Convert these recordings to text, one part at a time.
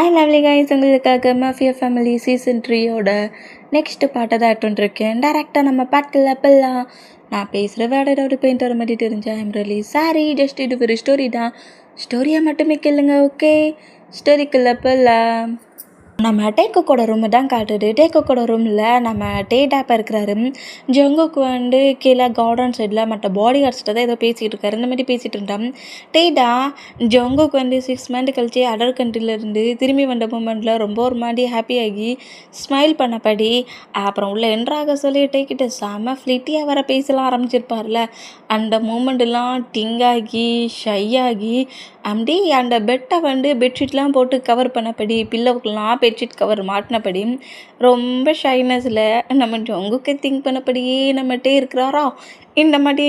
Hi lovely guys, உங்களுக்காக mafia family season 3யோட next பாட்டை தான் எடுத்துட்டுருக்கேன். டேரெக்டாக நம்ம பாட்டில் அப்பெல்லாம் நான் பேசுகிற வேட ஏதாவது பெயிண்ட் வர மாதிரி தெரிஞ்சா ஐம் ரியலி சாரி. ஜஸ்ட் இது ஒரு ஸ்டோரி தான், ஸ்டோரியாக மட்டுமே கேளுங்க. ஓகே, ஸ்டோரிக்குள்ள அப்பெல்லாம் நம்ம டேக்கோட ரூமு தான் காட்டுது. டேக்கோட ரூமில் நம்ம டேட்டாப்பா இருக்கிறாரு. ஜங்குக்கு கீழே கார்டன் சைடில் மற்ற பாடி கார்ட்ஸ்கிட்ட தான் ஏதோ பேசிகிட்டு இருக்காரு. இந்த மாதிரி பேசிகிட்டு இருந்தான் டேட்டா. ஜங்குக்கு 6 மந்த் கழிச்சு அதர் கண்ட்ரிலேருந்து திரும்பி வந்த மூமெண்ட்டில் ரொம்ப ஒரு மாதிரி ஹாப்பியாகி ஸ்மைல் பண்ணப்படி அப்புறம் உள்ள என்ட்ராக சொல்லி டேக்கிட்ட செம ஃப்ளிட்டியாக வர பேசலாம் ஆரம்பிச்சிருப்பார்ல. அந்த மூமெண்ட்டெல்லாம் டிங்காகி ஷையாகி அப்படி அந்த பெட்டை பெட்ஷீட்லாம் போட்டு கவர் பண்ணப்படி பில்லோவுக்கெல்லாம் பெட்ஷீட் கவர் மாட்டினபடி ரொம்ப ஷைனஸில் நம்ம ஜங்குக்கு திங்க் பண்ணப்படியே நம்மகிட்டே இருக்கிறாரா. இந்த மாதிரி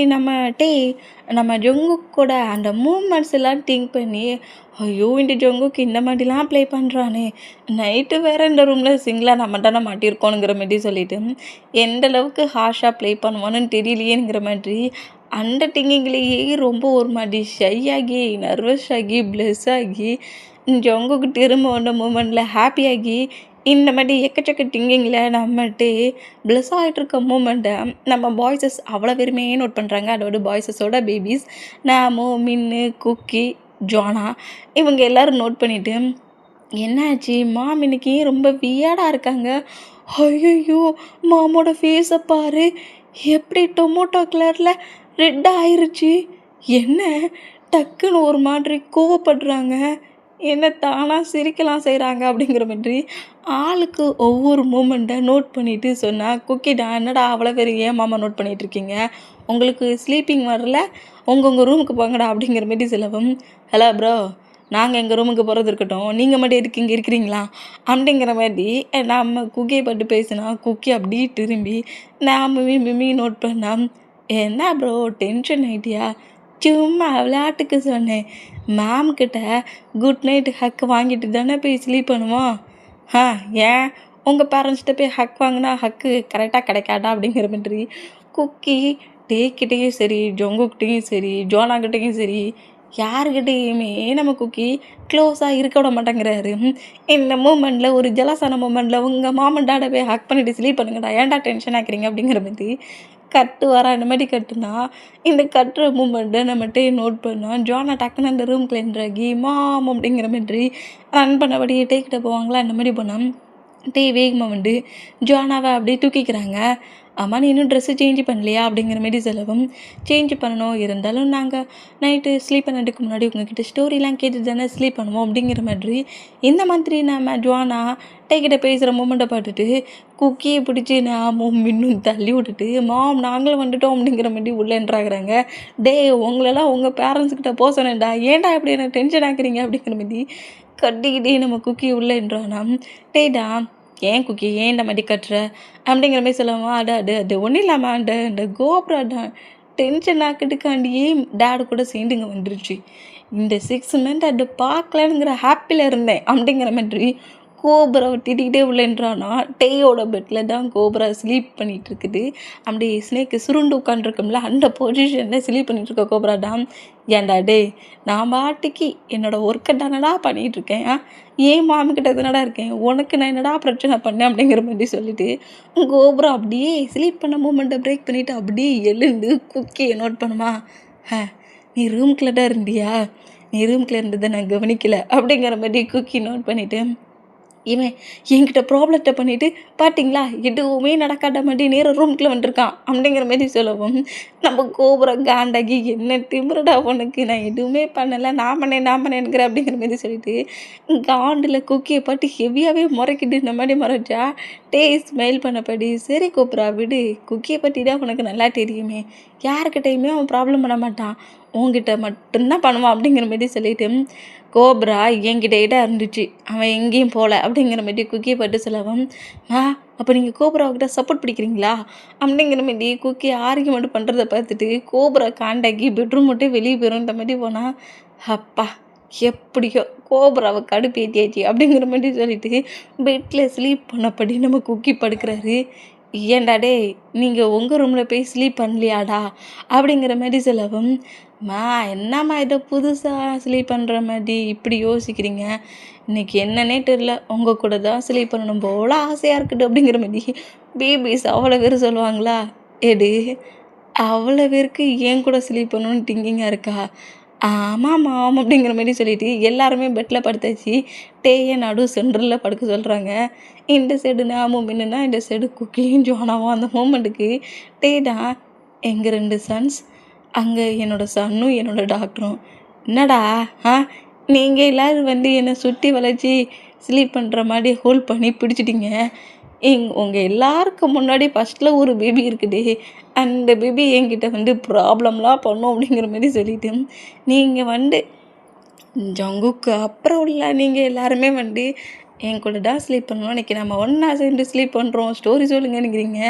நம்ம ஜங்குக்கோட அந்த மூமெண்ட்ஸ் எல்லாம் திங்க் பண்ணி ஐயோ இந்த ஜங்குக்கு இந்த மாதிரிலாம் ப்ளே பண்ணுறானே, நைட்டு வேறு இந்த ரூமில் சிங்கிளாக நம்ம தானே மாட்டியிருக்கோனுங்கிற மாதிரி சொல்லிட்டு எந்த அளவுக்கு ஹார்ஷாக ப்ளே பண்ணுவான்னு தெரியலையேங்கிற மாதிரி அந்த திங்கிங்லேயே ரொம்ப ஒரு மாதிரி ஷை ஆகி நர்வஸ் ஆகி ப்ளஸ் ஆகி ஜங்குக்கு திரும்ப வந்த மூமெண்ட்டில் ஹாப்பியாகி இந்த மாதிரி எக்கச்சக்க திங்கிங்கில் நம்மகிட்டே ப்ளஸ் ஆகிட்டுருக்க மூமெண்ட்டை நம்ம பாய்ஸஸ் அவ்வளோ வெறுமே நோட் பண்ணுறாங்க. அதோட பாய்ஸஸோட பேபிஸ் நாமோ மின்னு குக்கி ஜானா இவங்க எல்லோரும் நோட் பண்ணிவிட்டு என்னாச்சு மாம் இன்னைக்கு ரொம்ப வியர்டாக இருக்காங்க, ஐயோ மாமோட ஃபேஸை பாரு எப்படி டொமோட்டோ கலரில் ரெட் ஆயிருச்சு, என்ன டக்குன்னு ஒரு மாதிரி கோவப்படுறாங்க, என்ன தானாக சிரிக்கலாம் செய்கிறாங்க அப்படிங்கிற மாதிரி ஆளுக்கு ஒவ்வொரு மூமெண்ட்டை நோட் பண்ணிவிட்டு சொன்னால் குக்கிடா என்னடா அவ்வளோ பேர் ஏன் மாமா நோட் பண்ணிகிட்ருக்கீங்க, உங்களுக்கு ஸ்லீப்பிங் வரல, உங்கள் ரூமுக்கு போங்கடா அப்படிங்கிற மாதிரி சொல்லவும் ஹலோ ப்ரோ நாங்கள் எங்கள் ரூமுக்கு போகிறது இருக்கட்டும், நீங்கள் மட்டும் எதுக்கு இங்கே இருக்கிறீங்களா அப்படிங்கிற மாதிரி நம்ம குக்கியை பட்டு பேசினா குக்கி அப்படி திரும்பி நாம் மிமி நோட் பண்ணால் என்ன ப்ரோ டென்ஷன் ஆகிட்டியா, சும்மா விளையாட்டுக்கு சொன்னேன், மேம்கிட்ட குட் நைட் ஹக் வாங்கிட்டு தானே போய் ஸ்லீப் பண்ணுவோம், ஏன் உங்கள் பேரண்ட்ஸ்கிட்ட போய் ஹக் வாங்கினா ஹக்கு கரெக்டாக கிடைக்காதா அப்படிங்கிற மாதிரி குக்கி டேக்கிட்டேயும் சரி ஜங்குக்கிட்டேயும் சரி ஜோனாக்கிட்டேயும் சரி யாருக்கிட்டேயுமே நம்ம குக்கி க்ளோஸாக இருக்க விட மாட்டேங்கிறாரு. இந்த மூமெண்ட்டில் ஒரு ஜலசான மூமெண்ட்டில் உங்கள் மாமன் டாடை போய் ஹக் பண்ணிவிட்டு ஸ்லீப் பண்ணுங்கடா, ஏன்டா டென்ஷன் ஆக்குறீங்க அப்படிங்கிற மாதிரி கட்டு வர அந்த மாதிரி கட்டுனா இந்த கட்டுற மூமெண்ட்டை நம்மகிட்டே நோட் பண்ணோம். ஜோனா டக்குன்னு அந்த ரூம் கிளென்றாகி மாம் அப்படிங்கிற மாதிரி ரன் பண்ணபடியே டேக்கிட்ட போவாங்களா, அந்த மாதிரி போனோம். வேகமாக ஜோனாவை அப்படியே தூக்கிக்கிறாங்க. ஆமாம் நீ இன்னும் ட்ரெஸ்ஸு சேஞ்ச் பண்ணலையா அப்படிங்கிற மாரி சொல்லவும் சேஞ்ச் பண்ணணும், இருந்தாலும் நாங்கள் நைட்டு ஸ்லீப் பண்ணதுக்கு முன்னாடி உங்ககிட்ட ஸ்டோரிலாம் கேட்டுட்டு தானே ஸ்லீப் பண்ணுவோம் அப்படிங்கிற மாதிரி இந்த மாதிரி நம்ம ஜோனா டேக்கிட்ட பேசுகிற மூமெண்ட்டை பார்த்துட்டு குக்கியை பிடிச்சி நாமும் இன்னும் தள்ளி விட்டுட்டு மாம் நாங்களும் வந்துட்டோம் அப்படிங்கிற மாதிரி உள்ளேன்றாகிறாங்க. உங்களெல்லாம் உங்கள் பேரண்ட்ஸ்கிட்ட போக சொன்னேன்டா, ஏன்டா இப்படி என்ன டென்ஷன் ஆக்குறீங்க அப்படிங்கிற மாதிரி கட்டிக்கிட்டே நம்ம குக்கி உள்ளேன்றானா. டேடா ஏன் குக்கி ஏன் இந்த மாதிரி கட்டுற அப்படிங்கிற மாதிரி சொல்லுவான். அது ஒன்றும் இல்லாமல் அந்த கோபுரம் டென்ஷன் ஆக்கிட்டுக்காண்டியே டேடு கூட சேர்ந்துங்க வந்துருச்சு, இந்த 6 மந்த் அது பார்க்கலங்கிற ஹாப்பியில் இருந்தேன் அப்படிங்கிற மாதிரி கோபுராவை திட்டிக்கிட்டே உள்ளேன்றானா. டேயோட பெட்டில் தான் கோபுரா ஸ்லீப் பண்ணிகிட்டு இருக்குது. அப்படி ஸ்னேக்கு சுருண்டு உட்காந்துருக்கோம்ல அந்த பொசிஷனில் ஸ்லீப் பண்ணிகிட்ருக்க கோபுரா தான். ஏன்டா நான் பாட்டிக்கு என்னோடய ஒர்க்கை தானடா பண்ணிகிட்ருக்கேன், ஏன் மாமிக்கிட்ட தானடா இருக்கேன், உனக்கு நான் என்னடா பிரச்சனை பண்ணேன் அப்படிங்கிற மாதிரி சொல்லிவிட்டு கோபுரா அப்படியே ஸ்லீப் பண்ண மூமெண்ட்டை பிரேக் பண்ணிவிட்டு அப்படியே எழுந்து குக்கியை நோட் பண்ணுமா. நீ ரூம்குள்ளே தான் இருந்தியா, நீ ரூம்குள்ளே இருந்ததை நான் கவனிக்கலை அப்படிங்கிற மாதிரி குக்கி நோட் பண்ணிவிட்டு இவன் என்கிட்ட ப்ராப்ளத்தை பண்ணிவிட்டு பார்த்தீங்களா எதுவுமே நடக்காத மாதிரி நேராக ரூம்குள்ளே வந்துருக்கான் அப்படிங்கிற மாதிரி சொல்லவும் நம்ம கோபுரம் காண்டாகி என்ன திமிரடா உனக்கு, நான் எதுவுமே பண்ணலை, நான் பண்ணேன்னுங்கிற அப்படிங்கிற மாதிரி சொல்லிட்டு காண்டில் குக்கியை பாட்டு ஹெவியாகவே முறைக்கிட்டு இந்த மாதிரி முறைச்சா ஸ்மைல் பண்ணப்படி சரி கோபுரா விடு, குக்கியை பற்றி தான் உனக்கு நல்லா தெரியுமே, யாருக்கிட்டையுமே அவன் ப்ராப்ளம் பண்ண மாட்டான், உங்ககிட்ட மட்டும்தான் பண்ணுவான் அப்படிங்கிற மாதிரி சொல்லிட்டு கோப்ரா என்கிட்ட இருந்துச்சு, அவன் எங்கேயும் போகல அப்படிங்கிற மாதிரி குக்கியை பட்டு சொல்லவும் அப்போ நீங்கள் கோப்ராவுக்கிட்ட சப்போர்ட் பிடிக்கிறீங்களா அப்படிங்கிற மாதிரி குக்கி ஆர்கியூமெண்ட் பண்ணுறதை பார்த்துட்டு கோப்ரா காண்டாக்கி பெட்ரூம் மட்டும் வெளியே போயிடும்ன்ற மாதிரி போனால் அப்பா எப்படியோ கோப்ராவை கடுப்பேற்றியாச்சு அப்படிங்கிற மாதிரி சொல்லிட்டு பெட்டில் ஸ்லீப் பண்ணப்படி நம்ம குக்கி படுக்கிறாரு. ஏன்டா டேய் நீங்கள் உங்கள் ரூமில் போய் ஸ்லீப் பண்ணலையாடா அப்படிங்கிற மாதிரி சொல்லவும், மா என்னம்மா இதை புதுசாக ஸ்லீப் பண்ணுற மாதிரி இப்படி யோசிக்கிறீங்க, இன்னைக்கு என்னன்னே தெரில, உங்கள் கூட தான் ஸ்லீப் பண்ணணும் போல ஆசையாக இருக்கட்டும் அப்படிங்கிற மாதிரி பேபிஸ் அவ்வளோ பேர் சொல்லுவாங்களா, எடு அவ்வளோ பேருக்கு என் கூட ஸ்லீப் பண்ணணும்னு திங்கிங்காக இருக்கா, ஆமாம் மாம் அப்படிங்கிற மாதிரி சொல்லிட்டு எல்லாருமே பெட்டில் படுத்தாச்சு. டேயை நடு சென்டரில் படுக்க சொல்கிறாங்க. இந்த சைடு நாமும் மின்னுனா இந்த சைடு குக்கியும் ஜோனாவும் அந்த மூமெண்ட்டுக்கு டே தான் எங்கள் 2 சன்ஸ், அங்கே என்னோடய சன்னும் என்னோடய டாக்டரும். என்னடா ஆ நீங்கள் எல்லோரும் வந்து என்னை சுற்றி வளைச்சி ஸ்லீப் பண்ணுற மாதிரி ஹோல்ட் பண்ணி பிடிச்சிட்டிங்க. உங்கள் எல்லாருக்கும் முன்னாடி ஃபஸ்ட்டில் ஒரு பேபி இருக்குதே, அந்த பேபி என்கிட்ட வந்து ப்ராப்ளம்லாம் பண்ணும் அப்படிங்கிற மாதிரி சொல்லிட்டு, நீங்கள் வந்து ஜங்குக்கு அப்புறம் உள்ள நீங்கள் எல்லாருமே வந்து என் கூட தான் ஸ்லீப் பண்ணணும், இன்றைக்கி நம்ம ஒன்றா சேர்ந்து ஸ்லீப் பண்ணுறோம், ஸ்டோரி சொல்லுங்கன்னுங்கிறீங்க.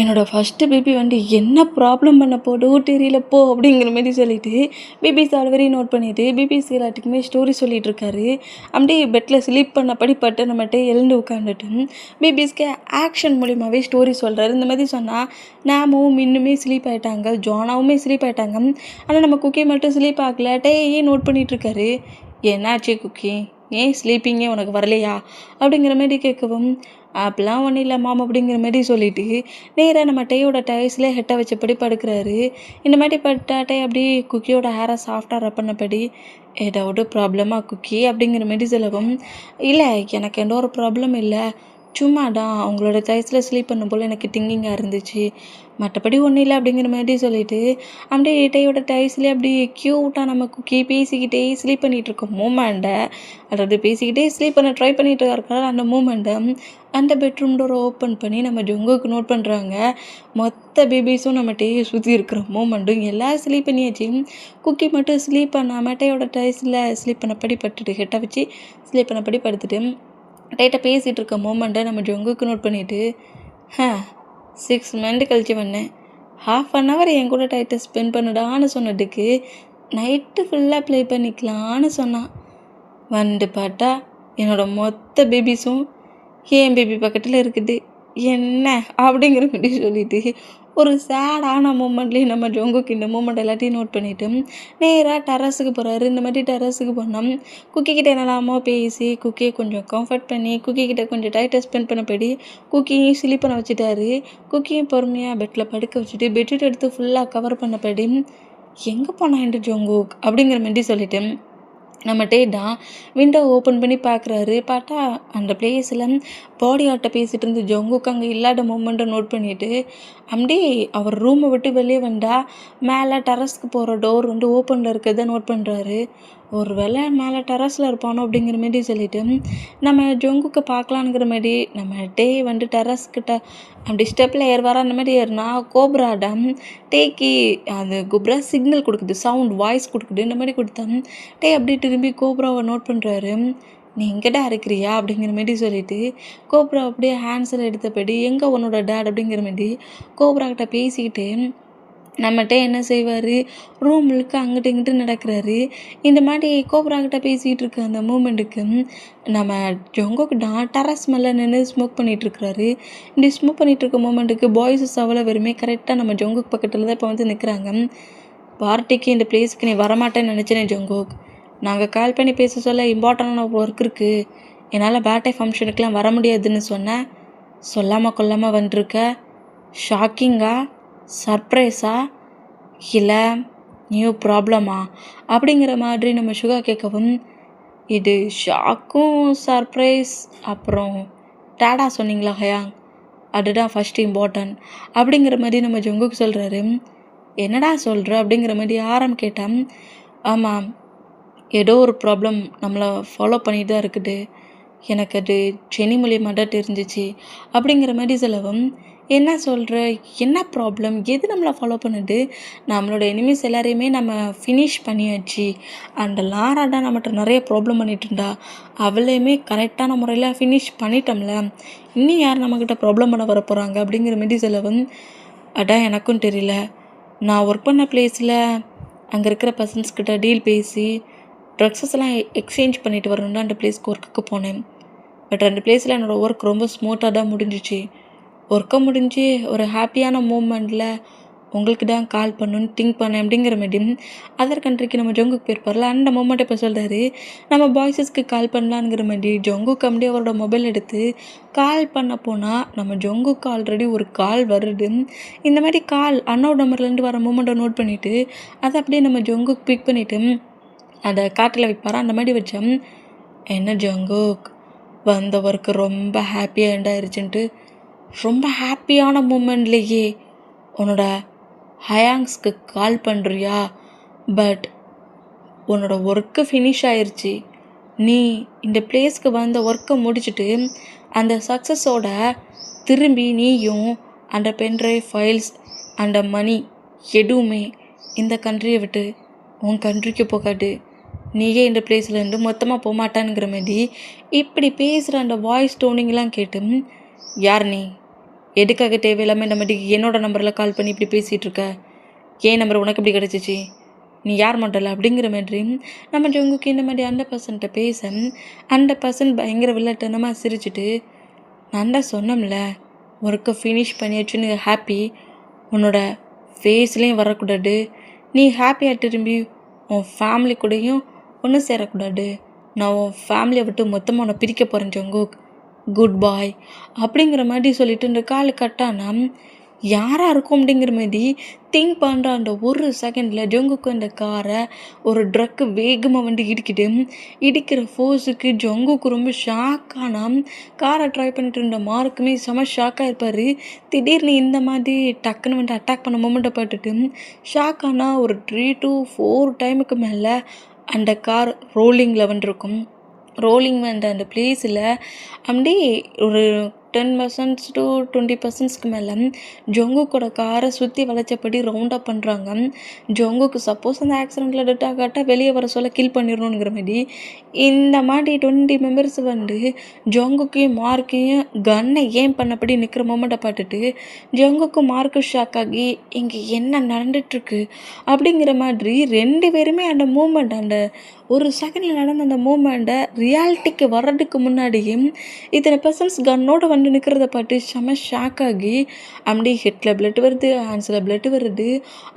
என்னோடய ஃபஸ்ட்டு பேபி வந்து என்ன ப்ராப்ளம் பண்ண போதோ தெரியலப்போ அப்படிங்கிற மாதிரி சொல்லிவிட்டு பிபிசி ஆல்ரெடி நோட் பண்ணிவிட்டு பிபிசி எல்லாத்துக்குமே ஸ்டோரி சொல்லிகிட்டு இருக்காரு. அப்படியே பெட்டில் ஸ்லீப் பண்ணபடி பட்டு நம்மகிட்ட எழுந்து உட்காந்துட்டு பிபிஸ்க்கு ஆக்ஷன் மூலியமாகவே ஸ்டோரி சொல்கிறாரு. இந்த மாதிரி சொன்னால் நாமும் இன்னுமே ஸ்லீப் ஆகிட்டாங்க, ஜோனாவுமே ஸ்லீப் ஆகிட்டாங்க. ஆனால் நம்ம குக்கி மட்டும் ஸ்லீப் ஆகலை. ஏன் நோட் பண்ணிகிட்ருக்காரு. என்னாச்சு குக்கி, ஏன் ஸ்லீப்பிங்கே உனக்கு வரலையா அப்படிங்கிற மாதிரி கேட்கவும், அப்படிலாம் ஒன்றும் இல்லை மாம் அப்படிங்கிற மாதிரி சொல்லிவிட்டு நேராக நம்ம டேயோட டயர்ஸில் ஹெட்டை வச்சபடி படுக்கிறாரு. இந்த மாதிரி பட்டாட்டே அப்படி குக்கியோட ஹேரை சாஃப்டாக ரப் பண்ணபடி, ஏதாவது ப்ராப்ளமாக குக்கி அப்படிங்கிற மாதிரி சொல்லவும், இல்லை எனக்கு எந்த ஒரு ப்ராப்ளம் இல்லை, சும்மா தான் அவங்களோட டயர்ஸில் ஸ்லீப் பண்ணும் போல் எனக்கு திங்கிங்காக இருந்துச்சு, மற்றபடி ஒன்றும் இல்லை அப்படிங்கிற மாதிரி சொல்லிவிட்டு அப்படியே டேயோட டயர்ஸ்லேயே அப்படி க்யூட்டாக நம்ம குக்கி பேசிக்கிட்டே ஸ்லீப் பண்ணிகிட்ருக்க மூமெண்ட்டை, அதாவது பேசிக்கிட்டே ஸ்லீப் பண்ண ட்ரை பண்ணிகிட்டு இருக்கிற அந்த மூமெண்ட்டை அந்த பெட்ரூம் டோரை ஓப்பன் பண்ணி நம்ம ஜொங்குக்கு நோட் பண்ணுறாங்க. மொத்த பேபிஸும் நம்ம டேயை சுற்றி இருக்கிற மூமெண்ட்டும் எல்லாம் ஸ்லீப் பண்ணியாச்சு. குக்கி மட்டும் ஸ்லீப் பண்ணாமல் டேயோட டயர்ஸில் ஸ்லீப் பண்ணபடி பட்டுட்டு ஹெட்டை வச்சு ஸ்லீப் பண்ணபடி படுத்துட்டு டேட்டை பேசிகிட்டு இருக்க மூமெண்ட்டை நம்ம ஜொங்குக்கு நோட் பண்ணிவிட்டு, 6 மந்த் கழிச்சு வந்தேன், 1/2 hour என் கூட டைட்டை ஸ்பெண்ட் பண்ணுடான்னு சொன்னதுக்கு நைட்டு ஃபுல்லாக ப்ளே பண்ணிக்கலான்னு சொன்னான். வந்து பார்த்தா என்னோடய மொத்த பேபிஸும் என் பேபி பக்கத்தில் இருக்குது. என்ன அப்படிங்கிற மாதிரி சொல்லிட்டு ஒரு சேடான மூமெண்ட்லேயும் நம்ம ஜொங்குக்கு இந்த மூமெண்ட் எல்லாத்தையும் நோட் பண்ணிவிட்டு நேராக டெரஸுக்கு போகிறாரு. இந்த மாதிரி டெரஸுக்கு போனோம், குக்கிக்கிட்ட என்னலாமோ பேசி குக்கியை கொஞ்சம் கம்ஃபர்ட் பண்ணி குக்கிக்கிட்ட கொஞ்சம் டைட்டை ஸ்பெண்ட் பண்ணபடி குக்கியும் ஸ்லீப் பண்ண வச்சுட்டாரு. குக்கியும் பொறுமையாக பெட்டில் படுக்க வச்சுட்டு பெட்ஷீட் எடுத்து ஃபுல்லாக கவர் பண்ணபடி, எங்கே போனா இந்த ஜொங்குக் அப்படிங்கிற மாதிரி சொல்லிவிட்டு நம்ம தான் விண்டோ ஓப்பன் பண்ணி பார்க்குறாரு. பார்த்தா அந்த பிளேஸில் பாடி ஆர்ட்டை பேசிகிட்டு இருந்த ஜொங்குக்கு அங்கே இல்லாத மூமெண்ட்டை நோட் பண்ணிவிட்டு அப்படியே அவர் ரூமை விட்டு வெளியே வந்தால் மேலே டெரஸ்க்கு போகிற டோர் வந்து ஓப்பனில் இருக்கிறத நோட் பண்ணுறாரு. ஒரு வேளை மேலே டெரஸில் இருப்பானோ அப்படிங்கிற மாரி சொல்லிவிட்டு நம்ம ஜொங்குக்கு பார்க்கலான்ங்கிற மாதிரி நம்ம வந்து டெரஸ்கிட்ட அப்படி ஸ்டெப்பில் ஏறுவாரா, அந்த மாதிரி ஏறினா கோப்ராடம் டேக்கு அது கோப்ரா சிக்னல் கொடுக்குது, சவுண்ட் வாய்ஸ் கொடுக்குது. இந்த மாதிரி கொடுத்தா அப்படியே திரும்பி கோப்ராவை நோட் பண்ணுறாரு. நீ இங்கேடா இருக்கிறியா அப்படிங்கிற மாரி சொல்லிவிட்டு கோப்ரா அப்படியே ஹேண்ட்ஸில் எடுத்தபடி எங்கே உன்னோட டேட் அப்படிங்கிற மாதிரி கோப்ராக்கிட்ட பேசிக்கிட்டு நம்மகிட்ட என்ன செய்வார், ரூம் முழுக்க அங்கிட்டு இங்கிட்டு நடக்கிறாரு. இந்த மாதிரி கோப்ராக்கிட்ட பேசிகிட்டு இருக்க அந்த மூமெண்ட்டுக்கு நம்ம ஜொங்குக்கு டெரஸ் மேலே நின்று ஸ்மோக் பண்ணிகிட்ருக்கிறாரு. இப்படி ஸ்மோக் பண்ணிகிட்ருக்க மூமெண்ட்டுக்கு பாய்ஸஸ் அவ்வளோ வெறுமே கரெக்டாக நம்ம ஜொங்குக்கு பக்கத்தில் தான் இப்போ வந்து நிற்கிறாங்க. பார்ட்டிக்கு இந்த பிளேஸுக்கு நீ வரமாட்டேன்னு நினச்சேனே ஜொங்குக், நாங்கள் கால் பண்ணி பேச சொல்ல இம்பார்ட்டண்டான ஒர்க் இருக்குது, என்னால் பர்த்டே ஃபங்க்ஷனுக்கெலாம் வர முடியாதுன்னு சொன்னேன், சொல்லாமல் கொல்லாமல் வந்துருக்க, ஷாக்கிங்கா, சர்ப்ரைஸா, இல்லை நியூ ப்ராப்ளமா அப்படிங்கிற மாதிரி நம்ம சுகா கேட்கவும், இது ஷாக்கும் சர்ப்ரைஸ் அப்புறம் டேடா சொன்னீங்களா ஹயாங், அதுதான் ஃபஸ்ட்டு இம்பார்ட்டன்ட் அப்படிங்கிற மாதிரி நம்ம ஜொங்குக்கு சொல்கிறாரு. என்னடா சொல்கிற அப்படிங்கிற மாதிரி ஆரம் கேட்டான். ஆமாம், ஏதோ ஒரு ப்ராப்ளம் நம்மளை ஃபாலோ பண்ணிட்டு தான் இருக்குது, எனக்கு அது செனி மூலியமாக தான் தெரிஞ்சிச்சு அப்படிங்கிற மாதிரி சொல்லவும், என்ன சொல்கிற, என்ன ப்ராப்ளம், எது நம்மளை ஃபாலோ பண்ணுது, நம்மளோட எனிமீஸ் எல்லாரையுமே நம்ம ஃபினிஷ் பண்ணியாச்சு, அந்த லாரா தான் நம்மகிட்ட நிறைய ப்ராப்ளம் பண்ணிகிட்டு இருந்தா, அவளையுமே கரெக்டான முறையில் ஃபினிஷ் பண்ணிட்டோம்ல, இன்னும் யார் நம்மக்கிட்ட ப்ராப்ளம் பண்ண வர போகிறாங்க அப்படிங்கிற மாதிரி சொல்லவும், அதான் எனக்கும் தெரியல, நான் ஒர்க் பண்ண பிளேஸில் அங்கே இருக்கிற பர்சன்ஸ்கிட்ட டீல் பேசி ட்ரக்ஸஸ் எல்லாம் எக்ஸ்சேஞ்ச் பண்ணிட்டு வரணும்னு அந்த பிளேஸ்க்கு ஒர்க்குக்கு போனேன். பட் அந்த பிளேஸில் என்னோடய ஒர்க் ரொம்ப ஸ்மூத்தாக தான் முடிஞ்சிச்சு. ஒர்க்கை முடிஞ்சு ஒரு ஹாப்பியான மூமெண்ட்டில் உங்களுக்கு தான் கால் பண்ணணுன்னு திங்க் பண்ணேன் அப்படிங்கிற மாதிரி அதர் கண்ட்ரிக்கு நம்ம ஜங்குக்கு போயிருப்பார்ல அந்த மூமெண்ட்டை இப்போ சொல்கிறாரு. நம்ம பாய்ஸஸ்க்கு கால் பண்ணலாங்கிற மாதிரி ஜங்குக்கு அப்படியே அவரோட மொபைல் எடுத்து கால் பண்ண போனால் நம்ம ஜங்குக்கு ஆல்ரெடி ஒரு கால் வருது. இந்த மாதிரி கால் அன்னோட நம்பர்லேருந்து வர மூமெண்ட்டை நோட் பண்ணிவிட்டு அதை அப்படியே நம்ம ஜங்குக்கு பிக் பண்ணிவிட்டு அதை காட்டில் வைப்பாரா. அந்த மாதிரி வச்சேன். என்ன ஜங்குக் வந்த ஒர்க்கு ரொம்ப ஹாப்பியாக எண்டாயிருச்சுன்ட்டு ரொம்ப ஹாப்பியான மூமெண்ட்லேயே உன்னோட ஹயாங்ஸ்க்கு கால் பண்ணுறியா? பட் உன்னோட ஒர்க்கு ஃபினிஷ் ஆயிடுச்சு. நீ இந்த பிளேஸ்க்கு வந்த ஒர்க்கை முடிச்சுட்டு அந்த சக்ஸஸோட திரும்பி நீயும் அந்த பென்ட்ரைவ் ஃபைல்ஸ் அந்த மணி எதுவுமே இந்த கண்ட்ரியை விட்டு உன் கண்ட்ரிக்கு போகாது. நீயே இந்த பிளேஸ்லேருந்து மொத்தமாக போகமாட்டானுங்கிற மாதிரி இப்படி பேசுகிற அந்த வாய்ஸ் டோனிங்லாம் கேட்டு யார் நீ? எதுக்காக தேவையில்லாமல் இந்த மாதிரி என்னோட நம்பரில் கால் பண்ணி இப்படி பேசிகிட்டு இருக்க? ஏன் நம்பர் உனக்கு எப்படி கிடச்சிச்சு? நீ யார் மாட்டல அப்படிங்கிற மாதிரி நம்ம ஜங்குக்கு இந்த மாதிரி அந்த பர்சன்ட்ட பேச அந்த பர்சன் பயங்கர வில்லட்டனமாக சிரிச்சுட்டு நான் தான் சொன்னோம்ல ஒர்க்கை ஃபினிஷ் பண்ணியாச்சுன்னு ஹாப்பி உன்னோட ஃபேஸ்லேயும் வரக்கூடாது. நீ ஹாப்பியாக திரும்பி உன் ஃபேமிலி கூடயும் ஒன்றும் சேரக்கூடாது. நான் உன் ஃபேமிலியை விட்டு மொத்தமாக உன்னை பிரிக்க போகிறேன் ஜங்குக். குட் பாய் அப்படிங்கிற மாதிரி சொல்லிட்டு இந்த கால் கட்டானா யாராக இருக்கும் அப்படிங்கிற மாதிரி திங்க் பண்ணுற அந்த ஒரு செகண்டில் ஜங்குக்கு அந்த காரை ஒரு ட்ரக்கு வேகமாக வந்து இடிக்கிற ஃபோர்ஸுக்கு ஜங்குக்கு ரொம்ப ஷாக்கானா காரை ட்ரை பண்ணிட்டு இருந்த மார்க்குமே செம ஷாக்காக இருப்பார். திடீர்னு இந்த மாதிரி டக்குன்னு வந்து அட்டாக் பண்ண மூமெண்ட்டை பார்த்துட்டு ஷாக்கானா ஒரு 3 to 4 டைமுக்கு மேலே அந்த கார் ரோலிங்கில் வந்துருக்கும். ரோலிங் வந்த அந்த பிளேஸில் அப்படியே ஒரு 10% to 20% மேலே ஜங்குக்கோட காரை சுற்றி வளைச்சபடி ரவுண்டாக பண்ணுறாங்க. ஜங்குக்கு சப்போஸ் அந்த ஆக்சிடெண்ட்டில் டெட் ஆகாட்டா வெளியே வர சொல்ல கில் பண்ணிடணுங்கிற மாதிரி இந்த மாதிரி 20 மெம்பர்ஸ் வந்து ஜங்குக்கையும் மார்க்கையும் கன்னை ஏன் பண்ணபடி நிற்கிற மூமெண்ட்டை பார்த்துட்டு ஜங்குக்கு மார்க்கு ஷாக் ஆகி இங்கே என்ன நடந்துட்டுருக்கு அப்படிங்கிற மாதிரி 2 பேருமே அந்த மூமெண்ட் அந்த ஒரு செகண்டில் நடந்த அந்த மூமெண்ட்டை ரியாலிட்டிக்கு வர்றதுக்கு முன்னாடியே இத்தனை பர்சன்ஸ் கன்னோடு வந்து நிற்கிறத பார்த்து செம ஷாக் ஆகி அப்படியே ஹெட்டில் பிளட் வருது, ஹேண்ட்ஸில் பிளட் வருது.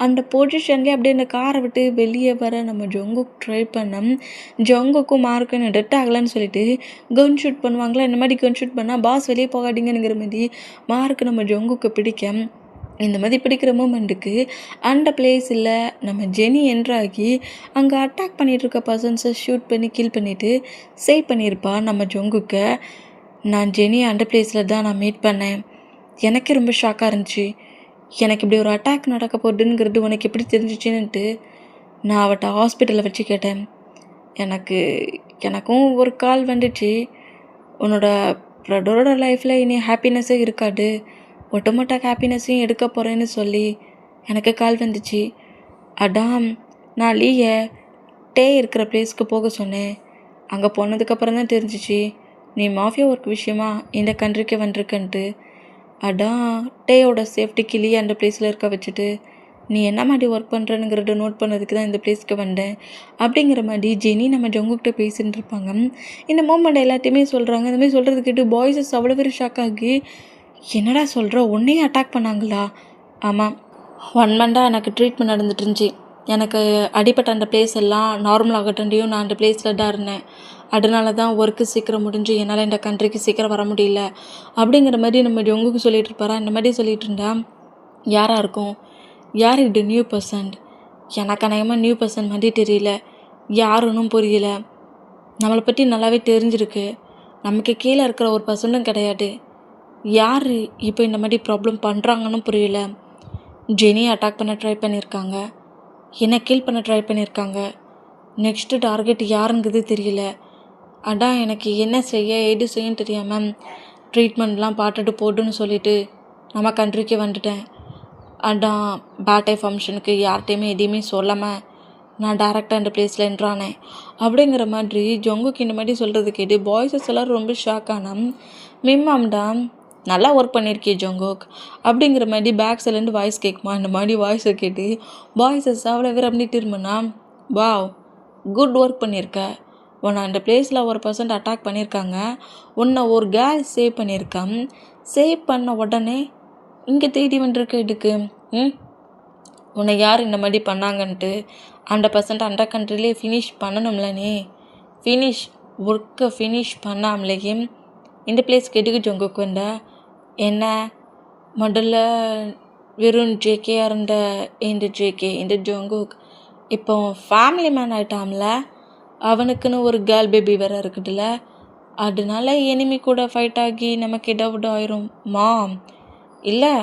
அந்த பொசிஷன்லேயே அப்படியே அந்த காரை விட்டு வெளியே வர நம்ம ஜங்குக் ட்ரை பண்ணோம். ஜங்குக்கும் மார்க்குன்னு டெட் ஆகலைன்னு சொல்லிட்டு கன் ஷூட் பண்ணுவாங்களா, இந்த மாதிரி கன் ஷூட் பண்ணால் பாஸ் வெளியே போகாதீங்கிற மாதிரி மார்க்கு நம்ம ஜங்குக்கு பிடிக்க இந்த மாதிரி பிடிக்கிற மூமெண்ட்டுக்கு அந்த பிளேஸில் நம்ம ஜெனி என்ட்ராகி அங்கே அட்டாக் பண்ணிகிட்ருக்க பர்சன்ஸை ஷூட் பண்ணி கில் பண்ணிவிட்டு சேவ் பண்ணியிருப்பா நம்ம ஜங்குக்க. நான் ஜெனி அந்த பிளேஸில் தான் நான் மீட் பண்ணேன். எனக்கே ரொம்ப ஷாக்காக இருந்துச்சு. எனக்கு இப்படி ஒரு அட்டாக் நடக்க போகுதுங்கிறது உனக்கு எப்படி தெரிஞ்சிச்சுன்னுட்டு நான் அவட்ட ஹாஸ்பிட்டலில் வச்சு கேட்டேன். எனக்கும் ஒரு கால் வந்துச்சு, உன்னோட ப்ரடரோட லைஃப்பில் இனி ஹாப்பினஸ்ஸே இருக்காது, ஒட்டுமொத்த ஹாப்பினஸையும் எடுக்க போகிறேன்னு சொல்லி எனக்கு கால் வந்துச்சு. அதான் நான் லீயை டே இருக்கிற பிளேஸ்க்கு போக சொன்னேன். அங்கே போனதுக்கப்புறம் தான் தெரிஞ்சிச்சு நீ மாஃபியா ஒர்க் விஷயமா இந்த கண்ட்ரிக்கு வந்திருக்கன்ட்டு. அதான் டேயோட சேஃப்டிக்கு லீ அந்த பிளேஸில் இருக்க வச்சுட்டு நீ என்ன மாதிரி ஒர்க் பண்ணுறனுங்கிறத நோட் பண்ணதுக்கு தான் இந்த பிளேஸ்க்கு வந்தேன் அப்படிங்கிற மாதிரி ஜெனி நம்ம ஜங்குக்கிட்ட பேசிகிட்டு இருப்பாங்க. இந்த மூமெண்ட் எல்லாத்தையுமே சொல்கிறாங்க. இந்த மாதிரி சொல்கிறது கேட்டு பாய்ஸஸ் அவ்வளோ பேர் ஷாக் ஆகி என்னடா சொல்கிற, உன்னையும் அட்டாக் பண்ணாங்களா? ஆமாம், 1 மந்தாக எனக்கு ட்ரீட்மெண்ட் நடந்துட்டு இருந்துச்சு. எனக்கு அடிப்பட்ட அந்த பிளேஸ் எல்லாம் நார்மல் ஆகட்டண்டியும் நான் அந்த பிளேஸில் தான் இருந்தேன். அதனால தான் ஒர்க்கு சீக்கிரம் முடிஞ்சு என்னால் இந்த கண்ட்ரிக்கு சீக்கிரம் வர முடியல அப்படிங்கிற மாதிரி நம்ம ஜங்குக்கு சொல்லிகிட்டு இருப்பாரா. இந்த மாதிரி சொல்லிகிட்டு இருந்தா யாராக இருக்கும், யார் இது நியூ பர்சன்? எனக்கு அநேகமாக நியூ பர்சன் மாதிரி தெரியல, யாருன்னும் புரியல. நம்மளை பற்றி நல்லாவே தெரிஞ்சிருக்கு, நமக்கு கீழே இருக்கிற ஒரு பர்சனும் கிடையாது. யார் இப்போ இந்த மாதிரி ப்ராப்ளம் பண்ணுறாங்கன்னு புரியல. ஜெனியை அட்டாக் பண்ண ட்ரை பண்ணியிருக்காங்க, என்னை கில் பண்ண ட்ரை பண்ணியிருக்காங்க. நெக்ஸ்ட்டு டார்கெட் யாருங்கிறது தெரியல. அதான் எனக்கு என்ன செய்ய ஏது செய்யன்னு தெரியாமல் ட்ரீட்மெண்ட்லாம் பார்த்துட்டு போட்டுன்னு சொல்லிவிட்டு நம்ம கண்ட்ரிக்கு வந்துட்டேன். அதான் பேட்டே ஃபங்க்ஷனுக்கு யார்கிட்டையுமே எதையுமே சொல்லாமல் நான் டேரெக்டாக இந்த பிளேஸில் என்ட்ரானேன் அப்படிங்கிற மாதிரி ஜங்குக்கு இந்த மாதிரி சொல்கிறது கேட்டு பாய்ஸஸ் எல்லோரும் ரொம்ப ஷாக் ஆனால் மிம்மாம்டா நல்லா ஒர்க் பண்ணியிருக்கே ஜங்குக் அப்படிங்கிற மாதிரி பேக் சைட்லேருந்து வாய்ஸ் கேட்குமா. இந்த மாதிரி வாய்ஸை கேட்டு பாய்ஸஸ் அவ்வளோ பேர் அப்படின்ட்டு இருந்தோன்னா வாவ் குட் ஒர்க் பண்ணியிருக்க. உன்னை அந்த பிளேஸில் ஒரு பர்சன்ட் அட்டாக் பண்ணியிருக்காங்க, உன்னை ஒரு கேர்ள் சேவ் பண்ணியிருக்கான். சேவ் பண்ண உடனே இங்கே தேடி வந்துருக்க இதுக்கு. உன்னை யார் இந்த மாதிரி பண்ணாங்கன்ட்டு 100% அந்த கண்ட்ரிலே ஃபினிஷ் பண்ணணும்ல. நீ ஒர்க்கை ஃபினிஷ் பண்ணாமலேயே இந்த பிளேஸ்க்கு எதுக்கு ஜங்குக்கு வந்த? என்ன முதல்ல வெறும் ஜேகேயாக இருந்த இந்த ஜங்குக் இப்போ ஃபேமிலி மேன் ஆகிட்டான்ல. அவனுக்குன்னு ஒரு கேர்ள் பேபி வேறு இருக்குதுல்ல. அதனால எனிமி கூட ஃபைட் ஆகி நமக்கு ஏதாவது ஆயிரும் மாம். இல்லை,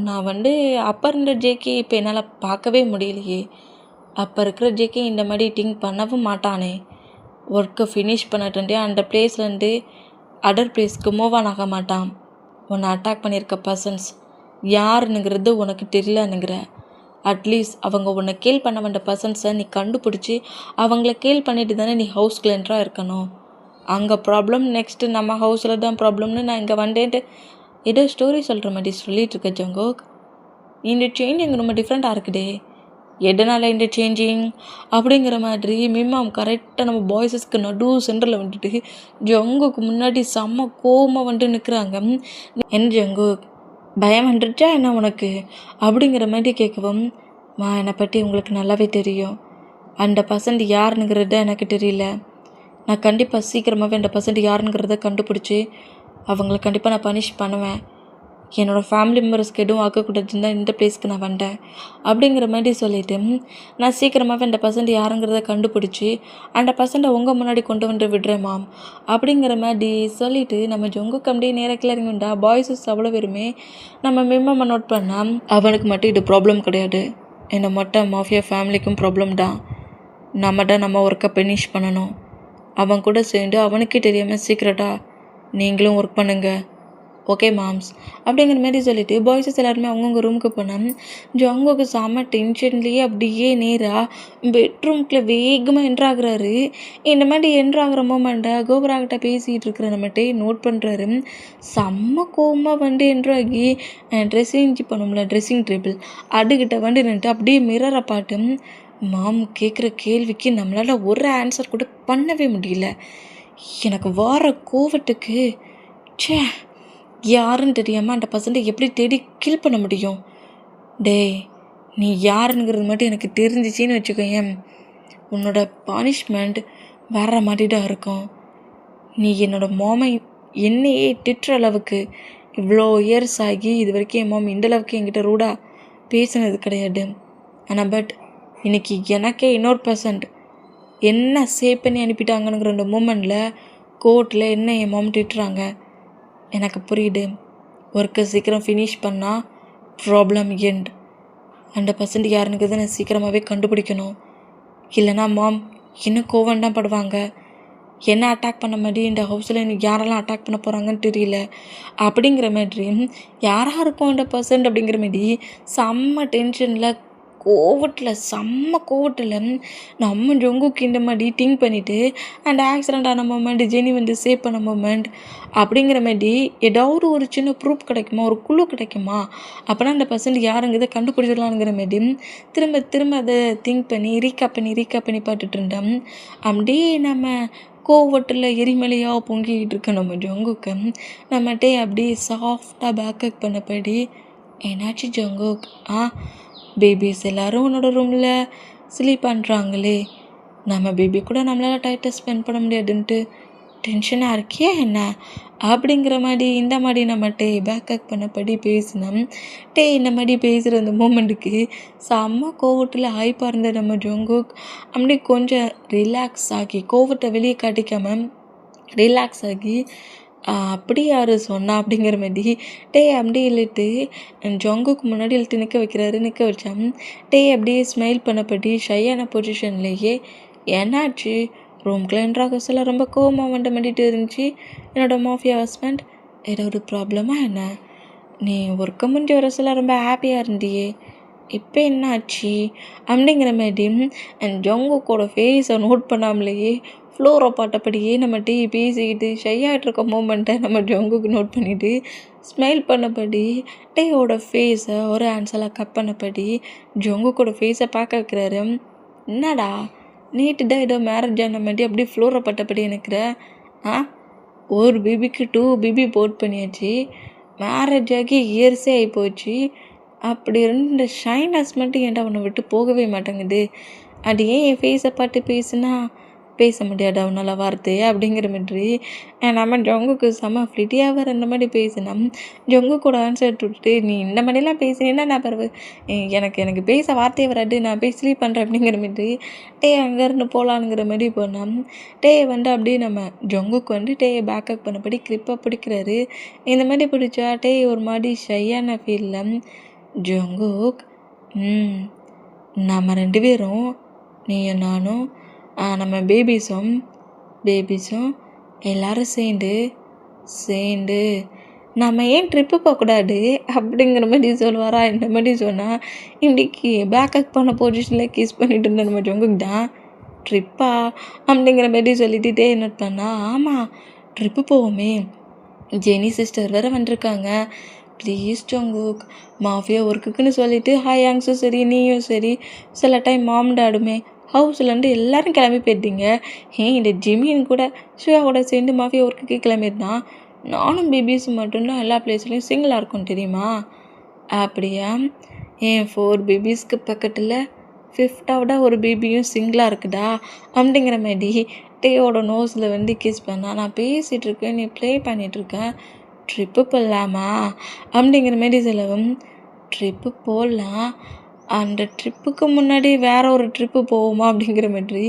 நான் அப்போ இருந்த ஜேகே இப்போ என்னால் பார்க்கவே முடியலையே. அப்போ இருக்கிற ஜேகே இந்த மாதிரி திங்க் பண்ணவும் மாட்டானே. ஒர்க்கை ஃபினிஷ் பண்ணிட்டு அந்த பிளேஸ்லேருந்து அதர் பிளேஸ்க்கு மூவ் ஆன் ஆக மாட்டான். உன்னை அட்டாக் பண்ணியிருக்க பர்சன்ஸ் யாருன்னுங்கிறது உனக்கு தெரியலன்னுங்கிற. அட்லீஸ்ட் அவங்க உன்னை கேள் பண்ண வேண்ட பர்சன்ஸை நீ கண்டுபிடிச்சி அவங்கள கேள் பண்ணிட்டு தானே நீ ஹவுஸ்க்குள்ள என்ட்ராக இருக்கணும். அங்கே ப்ராப்ளம், நெக்ஸ்ட்டு நம்ம ஹவுஸில் தான் ப்ராப்ளம்னு நான் இங்கே வந்துட்டு ஏதோ ஸ்டோரி சொல்கிற மாதிரி சொல்லிகிட்டு இருக்க ஜங்கோக். இந்த சேஞ்சிங் ரொம்ப டிஃப்ரெண்ட்டாக இருக்குதே. எதனால் இந்த சேஞ்சிங் அப்படிங்கிற மாதிரி மிம்மாம் கரெக்டாக நம்ம பாய்ஸஸ்க்கு சென்டரில் வந்துட்டு ஜங்குக்கு முன்னாடி செம்ம கோவமாக நிற்கிறாங்க. என்ன ஜங்குக், பயம் வந்துருச்சா என்ன உனக்கு அப்படிங்கிற மாதிரி கேட்கவும், என்னை பற்றி உங்களுக்கு நல்லாவே தெரியும். அந்த பர்சன்ட் யாருனுங்கிறத எனக்கு தெரியல. நான் கண்டிப்பாக சீக்கிரமாகவே அந்த பர்சன்ட் யாருங்கிறத கண்டுபிடிச்சி அவங்கள கண்டிப்பாக நான் பனிஷ் பண்ணுவேன். என்னோடய ஃபேமிலி மெம்பர்ஸ்க்கு எதுவும் ஆக்கக்கூடாதுன்னு தான் இந்த பிளேஸ்க்கு நான் வந்தேன் அப்படிங்கிற மாதிரி சொல்லிவிட்டு, நான் சீக்கிரமாகவே அந்த பர்சன்ட் யாருங்கிறத கண்டுபிடிச்சி அந்த பர்சன்ட்டை உங்கள் முன்னாடி கொண்டு விடுறேன் மாம் அப்படிங்கிற மாதிரி சொல்லிவிட்டு நம்ம ஜங்குக்கு அப்படியே நேராக கிளறிங்கண்டா. பாய்ஸஸ் அவ்வளோ பேருமே நம்ம மிம்மாவை நோட் பண்ணால் அவனுக்கு மட்டும் இது ப்ராப்ளம் கிடையாது. என்னை மட்டும் மாஃபியா ஃபேமிலிக்கும் ப்ராப்ளம் தான். நம்ம ஒர்க்கை ஃபினிஷ் பண்ணணும். அவன் கூட சேர்ந்து அவனுக்கே தெரியாமல் சீக்கிரட்டாக நீங்களும் ஒர்க் பண்ணுங்கள், ஓகே மாம்ஸ் அப்படிங்கிற மாதிரி சொல்லிவிட்டு பாய்ஸஸ் எல்லாருமே அவங்கவுங்க ரூமுக்கு போனால் ஜங்குக்கு செம்ம டென்ஷன்லேயே அப்படியே நேராக பெட்ரூம்குள்ளே வேகமாக என்ட்ராகிறாரு. இந்த மாதிரி என்ட்ராகிற மூமெண்ட்டை கோபுராகிட்ட பேசிகிட்டு இருக்கிற நம்மகிட்டே நோட் பண்ணுறாரு. செம்ம கோவமாக என்ட்ராகி ட்ரெஸ்ஸிங் டேபிள் அதுக்கிட்ட நின்றுட்டு அப்படியே மிரரை பாட்டு, மாம் கேட்குற கேள்விக்கு நம்மளால் ஒரு ஆன்சர் கூட பண்ணவே முடியல. எனக்கு வார கோவத்துக்கு யாருன்னு தெரியாமல் அந்த பர்சன்ட்டை எப்படி தேடி கில் பண்ண முடியும்? டேய், நீ யாருங்கிறது மட்டும் எனக்கு தெரிஞ்சிச்சின்னு வச்சுக்கோயேன், உன்னோட பனிஷ்மெண்ட் வேற மாதிரி தான் இருக்கும். நீ என்னோடய மாமை என்னையே திட்டுற அளவுக்கு இவ்வளோ இயர்ஸ் ஆகி இது வரைக்கும் என் மாம் இந்த அளவுக்கு என்கிட்ட ரூடாக பேசினது கிடையாது. ஆனால் பட் இன்றைக்கி எனக்கே இன்னொரு பர்சன்ட் என்ன சேவ் பண்ணி அனுப்பிட்டாங்கங்கிற அந்த மூமெண்ட்டில் கோர்ட்டில் என்ன என் மாம் திட்டுறாங்க. எனக்கு புரியுது. ஒர்க்கை சீக்கிரம் ஃபினிஷ் பண்ணால் ப்ராப்ளம் எண்ட். 100% யாருங்கிறத நான் சீக்கிரமாகவே கண்டுபிடிக்கணும். இல்லைனா மாம் இன்னும் கோவம் தான் படுவாங்க. என்ன அட்டாக் பண்ண மாதிரி இந்த ஹவுஸில் எனக்கு யாரெல்லாம் அட்டாக் பண்ண போகிறாங்கன்னு தெரியல அப்படிங்கிற மாதிரி யாராக இருக்கும் 100% அப்படிங்கிற மாதிரி செம்ம டென்ஷனில் செம்ம கோவத்தில் நம்ம ஜங்குக்கு இந்த மாதிரி திங்க் பண்ணிவிட்டு அந்த ஆக்சிடெண்ட் ஆன மூமெண்ட், ஜெனி சேவ் பண்ண மூமெண்ட் அப்படிங்கிற மாதிரி ஏதாவது ஒரு சின்ன ப்ரூஃப் கிடைக்குமா, ஒரு குழு கிடைக்குமா, அப்போனா அந்த பர்சன்ட் யாருங்கிறத கண்டுபிடிச்சிடலாங்கிற மாதிரி திரும்ப அதை திங்க் பண்ணி ரீகாப் பண்ணி பார்த்துட்டு இருந்தேன். அப்படியே நம்ம கோவத்தில் எரிமலையாக பொங்கிக்கிட்டு இருக்க நம்ம ஜங்குக்கு நம்மகிட்டே அப்படியே சாஃப்டாக பேக்கப் பண்ணபடி, என்னாச்சு ஜங்குக், பேபிஸ் எல்லோரும் உன்னோட ரூமில் ஸ்லீப் பண்ணுறாங்களே, நம்ம பேபி கூட நம்மளால் டைட்டை ஸ்பெண்ட் பண்ண முடியாதுன்ட்டு டென்ஷனாக இருக்கியா என்ன அப்படிங்கிற மாதிரி இந்த மாதிரி நம்மகிட்ட பேக்கப் பண்ணபடி பேசினோம். இந்த மாதிரி பேசுகிற அந்த மூமெண்ட்டுக்கு செம்ம கோவத்தில் ஹைப்பாக இருந்த நம்ம ஜங்குக் அப்படி கொஞ்சம் ரிலாக்ஸ் ஆகி, கோவத்தை வெளியே காட்டிக்காமல் ரிலாக்ஸ் ஆகி, அப்படி யார் சொன்னா அப்படிங்கிற மாதிரி அப்படி இல்லைட்டு ஜங்குக்கு முன்னாடி இழுத்து நிற்க வச்சான். அப்படியே ஸ்மைல் பண்ணப்படி ஷையான பொசிஷன்லேயே, என்னாச்சு ரூம்குள்ள என்ட்ராகஸில் ரொம்ப கோவமாக பண்ணிட்டு இருந்துச்சு என்னோடய மாஃபியா ஹஸ்பண்ட், ஏதோ ஒரு ப்ராப்ளமா என்ன? நீ ஒர்க்கை முடிஞ்ச வரசில் ரொம்ப ஹாப்பியாக இருந்தியே, இப்போ என்னாச்சு அப்படிங்கிற மாதிரி ஜங்குக்கோட ஃபேஸை நோட் பண்ணாமலேயே ஃப்ளோரை பாட்டப்படியே நம்ம பேசிக்கிட்டு ஷையாகிட்டு இருக்க மூமெண்ட்டை நம்ம ஜங்குக்கு நோட் பண்ணிவிட்டு ஸ்மைல் பண்ணபடி டேயோட ஃபேஸை ஒரு ஆன்சலாக கட் பண்ணபடி ஜங்குக்கோட ஃபேஸை பார்க்க வைக்கிறாரு. என்னடா நேற்று தான் ஏதோ மேரேஜ் ஆன மாதிரி அப்படியே ஃப்ளோரை பட்டபடி நிற்கிற, ஒரு பேபிக்கு 2 பேபி போட் பண்ணியாச்சு, மேரேஜ் ஆகி இயர்ஸே ஆகிப்போச்சு. அப்படி இருந்த ஷைனஸ் மட்டும் ஏன்டா உன்னை விட்டு போகவே மாட்டேங்குது. அது ஏன் என் ஃபேஸை பார்த்து பேசுனா பேச முடியாதா உன்னால் வார்த்தையே அப்படிங்கிற மாதிரி நம்ம ஜொங்குக்கு செம்ம ஃப்ளிட்டியாக வேறு இந்த மாதிரி பேசினா ஜொங்கு கூட ஆன்சர் விட்டுட்டு நீ இந்த மாதிரிலாம் பேசுனேன்னா நான் பிறகு எனக்கு பேச வார்த்தையே வராது, நான் போய் ஸ்லீப் பண்ணுறேன் அப்படிங்கிற மாதிரி அங்கேருந்து போகலான்ங்கிற மாதிரி போனால் வந்து அப்படியே நம்ம ஜொங்குக்கு வந்து பேக்கப் பண்ணபடி கிரிப்பாக பிடிக்கிறாரு. இந்த மாதிரி பிடிச்சா ஒரு மாதிரி ஷையான ஃபீலில் ஜொங்குக் நம்ம 2 பேரும் நீயும் நானும் நம்ம பேபிஸும் எல்லோரும் சேர்ந்து நம்ம ஏன் ட்ரிப்பு போகக்கூடாது அப்படிங்கிற மாதிரி சொல்லுவாரா. இந்த மாதிரி சொன்னால் இன்றைக்கி பேக்கப் பண்ண பொசிஷனில் கிஸ் பண்ணிட்டு இருந்த நம்ம ஜொங்குக்கு தான் ட்ரிப்பா அப்படிங்கிற மாதிரி சொல்லிட்டு நோட் பண்ணா. ஆமாம் ட்ரிப்பு போவோமே, ஜெனி சிஸ்டர் வேறு வந்திருக்காங்க, ப்ளீஸ் ஜொங்குக் மாஃபியா ஒர்க்குக்குன்னு சொல்லிவிட்டு ஹாயாங்ஸும் சரி நீயும் சரி சில டைம் மாம் டாடுமே ஹவுஸ்லேருந்து எல்லோரும் கிளம்பி போயிட்டீங்க. இந்த ஜிமின் கூட ஷிவாவோட சேர்ந்து மாஃபியா ஒர்க்குக்கு கிளம்பியிருந்தான். நானும் பேபிஸும் மட்டும்தான் எல்லா பிளேஸ்லையும் சிங்கிளாக இருக்கும் தெரியுமா. அப்படியா, 4 பேபிஸ்க்கு பக்கத்தில் 5th ஒரு பேபியும் சிங்கிளாக இருக்குதா அப்படிங்கிற மாதிரி டேயோட நோஸில் வந்து கிஸ் பண்ணா. நான் பேசிகிட்டு இருக்கேன், நீ ப்ளே பண்ணிகிட்ருக்கேன், ட்ரிப்பு போடலாமா அப்படிங்கிற மாரி சொல்லவும் ட்ரிப்பு போடலாம், அந்த ட்ரிப்புக்கு முன்னாடி வேறு ஒரு ட்ரிப்பு போவோமா அப்படிங்கிற மாதிரி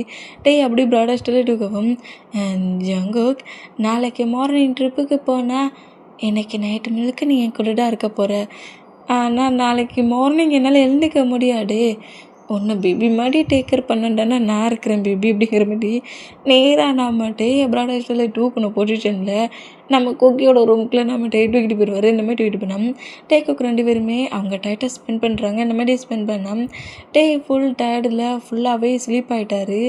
அப்படி ப்ராடாக சொல்லிட்டுருக்கவும் ஜங்குக் நாளைக்கு மார்னிங் ட்ரிப்புக்கு போனால் இன்றைக்கி நைட்டு முழுக்க நீ என் கூட தான் இருக்க போகிற. ஆனால் நாளைக்கு மார்னிங் என்னால் எழுந்திக்க முடியாது, ஒன்று பேபி மாதிரி டேக் கேர் பண்ணண்டானா நான் இருக்கிறேன் பேபி அப்படிங்கிற மாதிரி நேராக நம்ம ப்ராடாக தூக்கணும் பொசிஷனில் நம்ம குக்கியோட ரூமுக்குள்ளே நம்ம தூக்கிட்டு போயிடுவார். இந்த மாதிரி தூக்கிட்டு போனோம் குக் 2 பேருமே அவங்க டைட்டாக ஸ்பெண்ட் பண்ணுறாங்க. இந்த மாதிரி ஸ்பெண்ட் பண்ணோம் ஃபுல் டயர்டில் ஃபுல்லாகவே ஸ்லீப் ஆகிட்டாரு.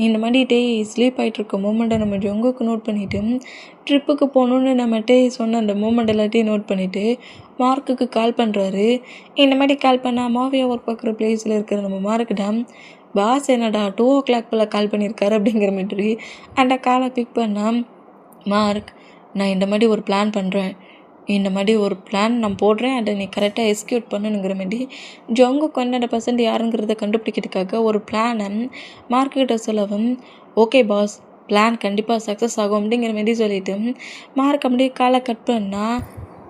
இந்த மாதிரி ஸ்லீப் ஆகிட்டு இருக்க மூமெண்ட்டை நம்ம ஜொங்குக்கு நோட் பண்ணிவிட்டு ட்ரிப்புக்கு போகணுன்னு நம்ம சொன்ன அந்த மூமெண்ட் எல்லாத்தையும் நோட் பண்ணிவிட்டு மார்க்குக்கு கால் பண்ணுறாரு. இந்த மாதிரி கால் பண்ணால் மாஃபியா ஒர்க் பார்க்குற பிளேஸில் இருக்கிற நம்ம மார்க்கு பாஸ் என்னடா 2 o'clock போல் கால் பண்ணியிருக்காரு அப்படிங்கிற மாதிரி அந்த காலை பிக் பண்ணால் மார்க் நான் இந்த மாதிரி ஒரு பிளான் பண்ணுறேன், இந்த மாதிரி ஒரு பிளான் நான் போடுறேன், அதை நீ கரெக்டாக எக்ஸிக்யூட் பண்ணணுங்கிற மாதிரி ஜொங்குக்கு 100% யாருங்கிறத கண்டுபிடிக்கிறதுக்காக ஒரு பிளானை மார்க்கிட்ட சொல்லவும் ஓகே பாஸ் பிளான் கண்டிப்பாக சக்ஸஸ் ஆகும் அப்படிங்கிற மாதிரி சொல்லிவிட்டு மார்க் அப்படியே காலை கட் பண்ணால்